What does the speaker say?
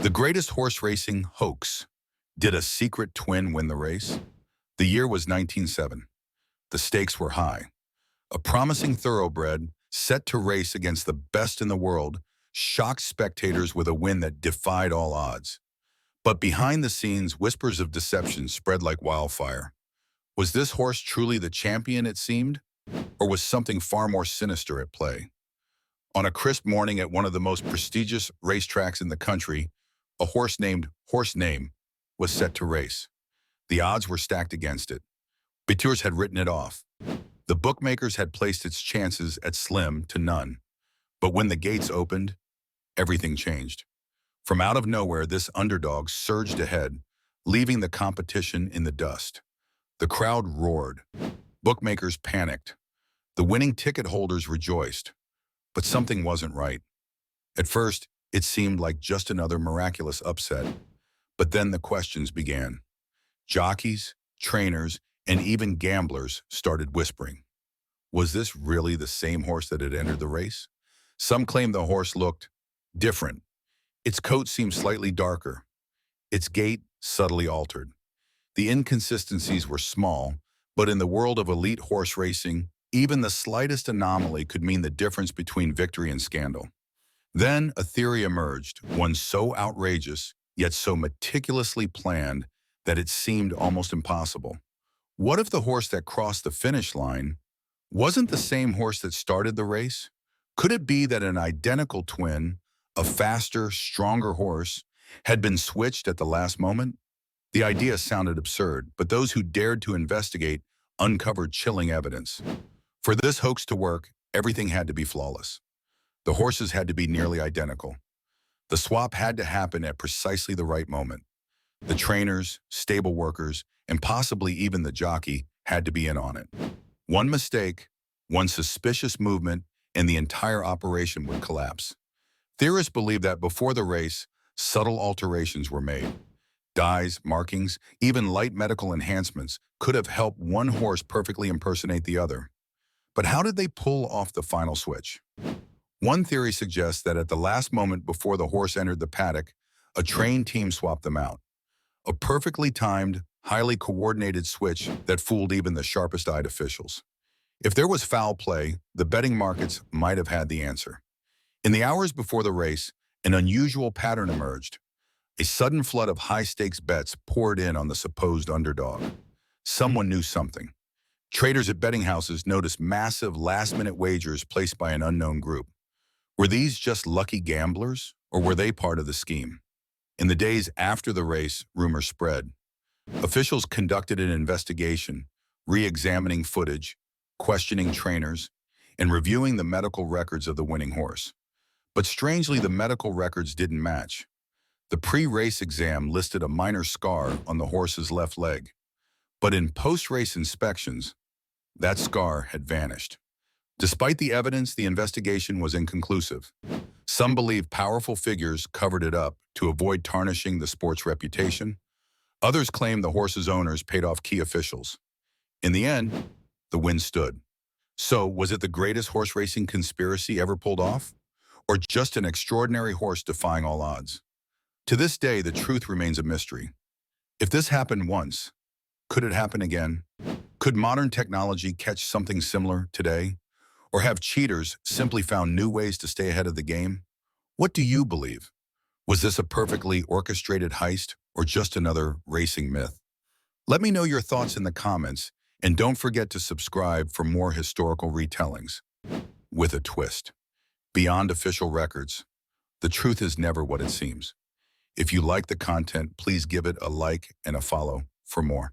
The Greatest Horse Racing Hoax. Did a secret twin win the race? The year was 1907. The stakes were high. A promising thoroughbred, set to race against the best in the world, shocked spectators with a win that defied all odds. But behind the scenes, whispers of deception spread like wildfire. Was this horse truly the champion it seemed? Or was something far more sinister at play? On a crisp morning at one of the most prestigious racetracks in the country, a horse named Horse Name was set to race. The odds were stacked against it. Betteurs had written it off. The bookmakers had placed its chances at slim to none. But when the gates opened, everything changed. From out of nowhere, this underdog surged ahead, leaving the competition in the dust. The crowd roared. Bookmakers panicked. The winning ticket holders rejoiced. But something wasn't right. At first, it seemed like just another miraculous upset. But then the questions began. Jockeys, trainers, and even gamblers started whispering. Was this really the same horse that had entered the race? Some claimed the horse looked different. Its coat seemed slightly darker. Its gait subtly altered. The inconsistencies were small, but in the world of elite horse racing, even the slightest anomaly could mean the difference between victory and scandal. Then a theory emerged, one so outrageous, yet so meticulously planned that it seemed almost impossible. What if the horse that crossed the finish line wasn't the same horse that started the race? Could it be that an identical twin, a faster, stronger horse, had been switched at the last moment? The idea sounded absurd, but those who dared to investigate uncovered chilling evidence. For this hoax to work, everything had to be flawless. The horses had to be nearly identical. The swap had to happen at precisely the right moment. The trainers, stable workers, and possibly even the jockey had to be in on it. One mistake, one suspicious movement, and the entire operation would collapse. Theorists believe that before the race, subtle alterations were made. Dyes, markings, even light medical enhancements could have helped one horse perfectly impersonate the other. But how did they pull off the final switch? One theory suggests that at the last moment before the horse entered the paddock, a trained team swapped them out. A perfectly timed, highly coordinated switch that fooled even the sharpest-eyed officials. If there was foul play, the betting markets might have had the answer. In the hours before the race, an unusual pattern emerged. A sudden flood of high-stakes bets poured in on the supposed underdog. Someone knew something. Traders at betting houses noticed massive last-minute wagers placed by an unknown group. Were these just lucky gamblers, or were they part of the scheme? In the days after the race, rumors spread. Officials conducted an investigation, re-examining footage, questioning trainers, and reviewing the medical records of the winning horse. But strangely, the medical records didn't match. The pre-race exam listed a minor scar on the horse's left leg. But in post-race inspections, that scar had vanished. Despite the evidence, the investigation was inconclusive. Some believe powerful figures covered it up to avoid tarnishing the sport's reputation. Others claim the horse's owners paid off key officials. In the end, the win stood. So, was it the greatest horse racing conspiracy ever pulled off? Or just an extraordinary horse defying all odds? To this day, the truth remains a mystery. If this happened once, could it happen again? Could modern technology catch something similar today? Or have cheaters simply found new ways to stay ahead of the game? What do you believe? Was this a perfectly orchestrated heist or just another racing myth? Let me know your thoughts in the comments, and don't forget to subscribe for more historical retellings with a twist. Beyond official records, the truth is never what it seems. If you like the content, please give it a like and a follow for more.